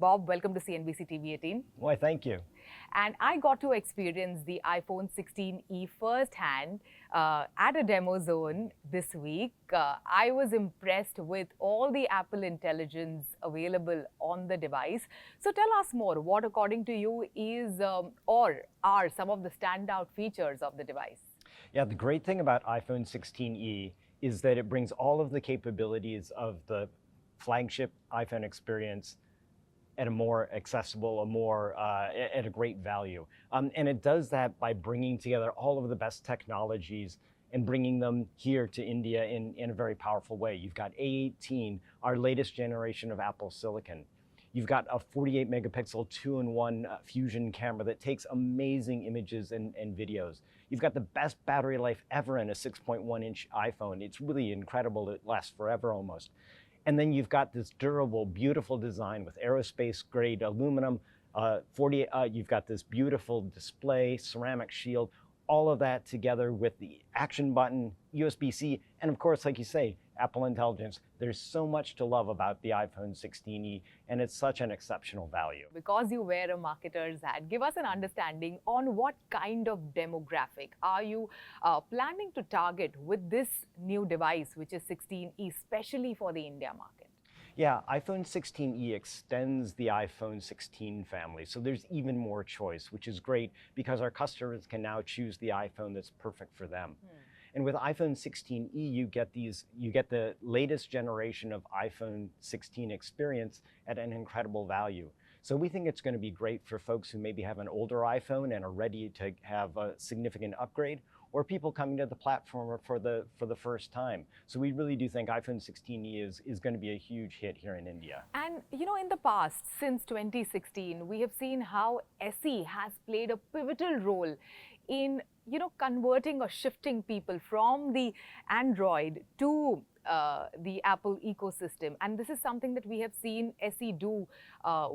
Bob, welcome to CNBC-TV18. Why, thank you. And I got to experience the iPhone 16e firsthand at a demo zone this week. I was impressed with all the Apple intelligence available on the device. So tell us more, what according to you is or are some of the standout features of the device? Yeah, the great thing about iPhone 16e is that it brings all of the capabilities of the flagship iPhone experience at a more accessible, at a great value. And it does that by bringing together all of the best technologies and bringing them here to India in a very powerful way. You've got A18, our latest generation of Apple Silicon. You've got a 48 megapixel 2-in-1 fusion camera that takes amazing images and videos. You've got the best battery life ever in a 6.1-inch iPhone. It's really incredible. It lasts forever almost. And then you've got this durable, beautiful design with aerospace-grade aluminum. You've got this beautiful display, ceramic shield, all of that together with the action button, USB-C, and of course, like you say, Apple Intelligence. There's so much to love about the iPhone 16e, and it's such an exceptional value. Because you wear a marketer's hat, give us an understanding on what kind of demographic are you planning to target with this new device, which is 16e, especially for the India market? Yeah, iPhone 16e extends the iPhone 16 family, so there's even more choice, which is great because our customers can now choose the iPhone that's perfect for them. And with iPhone 16e, you get the latest generation of iPhone 16 experience at an incredible value. So we think it's going to be great for folks who maybe have an older iPhone and are ready to have a significant upgrade, or people coming to the platform for the first time. So we really do think iPhone 16e is going to be a huge hit here in India. And you know, in the past, since 2016, we have seen how SE has played a pivotal role in converting or shifting people from the Android to the Apple ecosystem. And this is something that we have seen SE do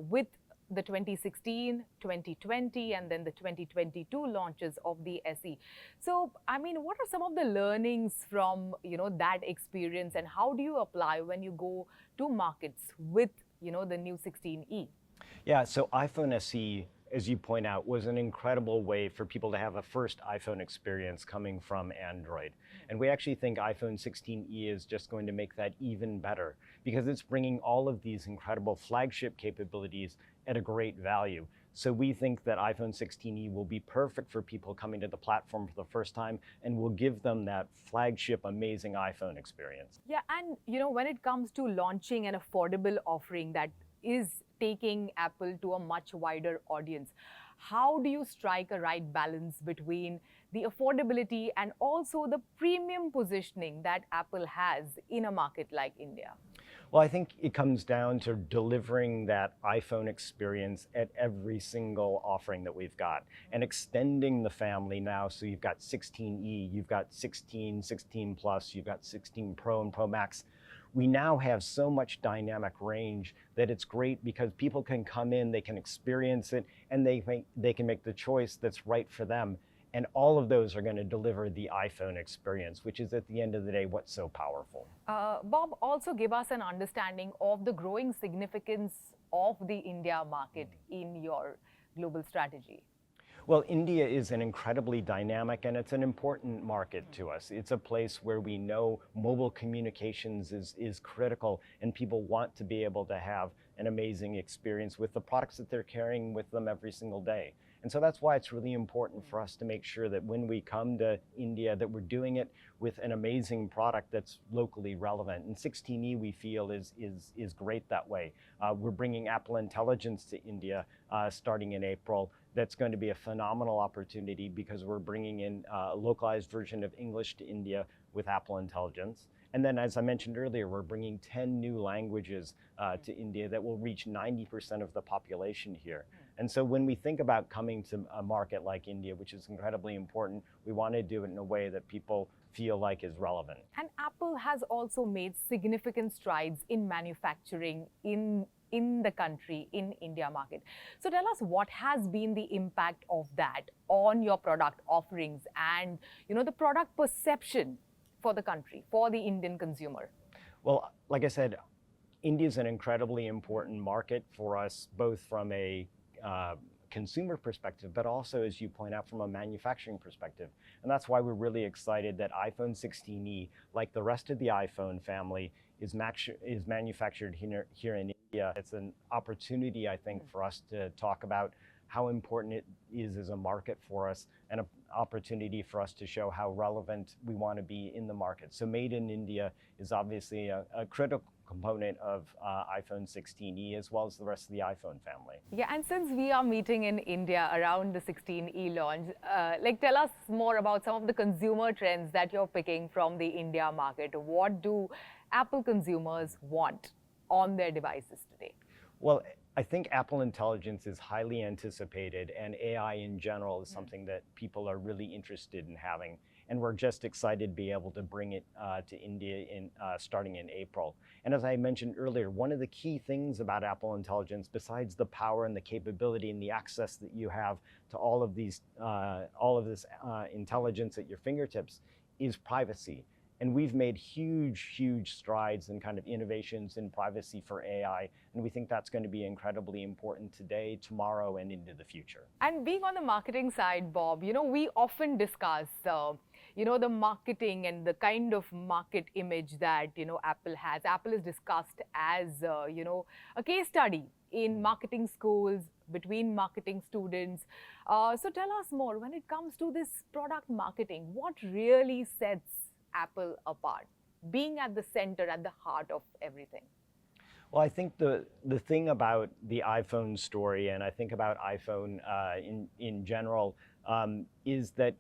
with the 2016, 2020, and then the 2022 launches of the SE. So, I mean, what are some of the learnings from, that experience, and how do you apply when you go to markets with, the new 16e? Yeah, so iPhone SE, as you point out, was an incredible way for people to have a first iPhone experience coming from Android. And we actually think iPhone 16e is just going to make that even better because it's bringing all of these incredible flagship capabilities at a great value. So we think that iPhone 16e will be perfect for people coming to the platform for the first time and will give them that flagship amazing iPhone experience. Yeah, and when it comes to launching an affordable offering that is taking Apple to a much wider audience, how do you strike a right balance between the affordability and also the premium positioning that Apple has in a market like India? Well, I think it comes down to delivering that iPhone experience at every single offering that we've got and extending the family now. So you've got 16e, you've got 16, 16 Plus, you've got 16 Pro and Pro Max. We now have so much dynamic range that it's great because people can come in, they can experience it, and they can make the choice that's right for them. And all of those are going to deliver the iPhone experience, which is at the end of the day what's so powerful. Bob, also give us an understanding of the growing significance of the India market in your global strategy. Well, India is an incredibly dynamic and it's an important market to us. It's a place where we know mobile communications is critical and people want to be able to have an amazing experience with the products that they're carrying with them every single day. And so that's why it's really important for us to make sure that when we come to India that we're doing it with an amazing product that's locally relevant. And 16e we feel is great that way. We're bringing Apple Intelligence to India starting in April. That's going to be a phenomenal opportunity because we're bringing in a localized version of English to India with Apple Intelligence. And then, as I mentioned earlier, we're bringing 10 new languages to India that will reach 90% of the population here. And so when we think about coming to a market like India, which is incredibly important, we want to do it in a way that people feel like is relevant. And Apple has also made significant strides in manufacturing in the country, in India market. So tell us, what has been the impact of that on your product offerings and the product perception for the country, for the Indian consumer? Well, like I said, India is an incredibly important market for us, both from a consumer perspective, but also, as you point out, from a manufacturing perspective. And that's why we're really excited that iPhone 16e, like the rest of the iPhone family, is manufactured here in India. It's an opportunity, I think, for us to talk about how important it is as a market for us, and an opportunity for us to show how relevant we want to be in the market. So Made in India is obviously a critical component of iPhone 16e, as well as the rest of the iPhone family. Yeah, and since we are meeting in India around the 16e launch, tell us more about some of the consumer trends that you're picking from the India market. What do Apple consumers want on their devices today? Well, I think Apple Intelligence is highly anticipated, and AI in general is something that people are really interested in having. And we're just excited to be able to bring it to India starting in April. And as I mentioned earlier, one of the key things about Apple Intelligence, besides the power and the capability and the access that you have to all of this intelligence at your fingertips, is privacy. And we've made huge strides in kind of innovations in privacy for AI. And we think that's going to be incredibly important today, tomorrow, and into the future. And being on the marketing side, Bob, we often discuss, the marketing and the kind of market image that, Apple has. Apple is discussed as, a case study in marketing schools, between marketing students. So tell us more, when it comes to this product marketing, what really sets Apple apart, being at the center, at the heart of everything? Well, I think the thing about the iPhone story, and I think about iPhone in general, is that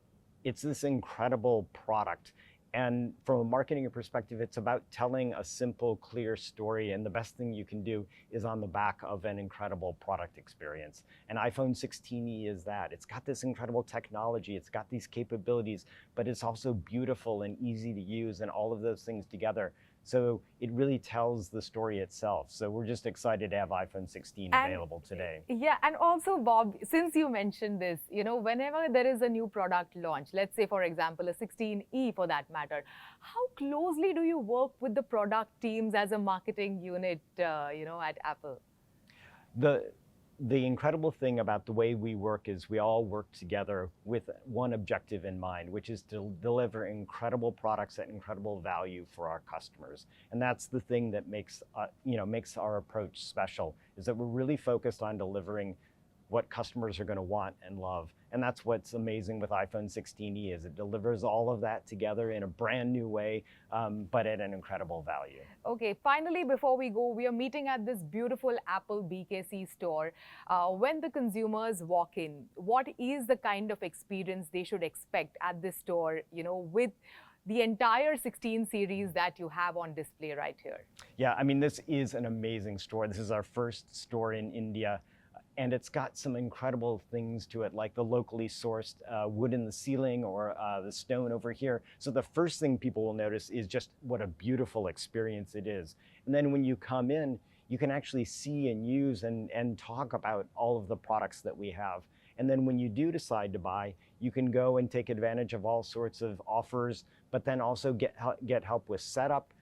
it's this incredible product. And from a marketing perspective, it's about telling a simple, clear story. And the best thing you can do is on the back of an incredible product experience. And iPhone 16e is that. It's got this incredible technology. It's got these capabilities, but it's also beautiful and easy to use, and all of those things together. So it really tells the story itself. So we're just excited to have iPhone 16 available today. Yeah, and also, Bob, since you mentioned this, whenever there is a new product launch, let's say, for example, a 16e for that matter, how closely do you work with the product teams as a marketing unit, at Apple? The incredible thing about the way we work is we all work together with one objective in mind, which is to deliver incredible products at incredible value for our customers. And that's the thing that makes our approach special, is that we're really focused on delivering what customers are going to want and love. And that's what's amazing with iPhone 16e, is it delivers all of that together in a brand new way, but at an incredible value. Okay, finally, before we go, we are meeting at this beautiful Apple BKC store. When the consumers walk in, what is the kind of experience they should expect at this store, with the entire 16 series that you have on display right here? Yeah, I mean, this is an amazing store. This is our first store in India. And it's got some incredible things to it, like the locally sourced wood in the ceiling, or the stone over here. So the first thing people will notice is just what a beautiful experience it is. And then when you come in, you can actually see and use and talk about all of the products that we have. And then when you do decide to buy, you can go and take advantage of all sorts of offers, but then also get help with setup,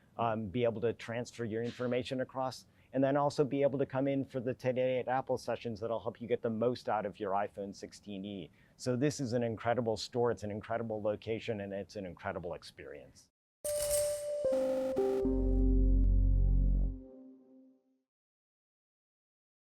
be able to transfer your information across, and then also be able to come in for the Today at Apple sessions that'll help you get the most out of your iPhone 16e. So this is an incredible store, it's an incredible location, and it's an incredible experience.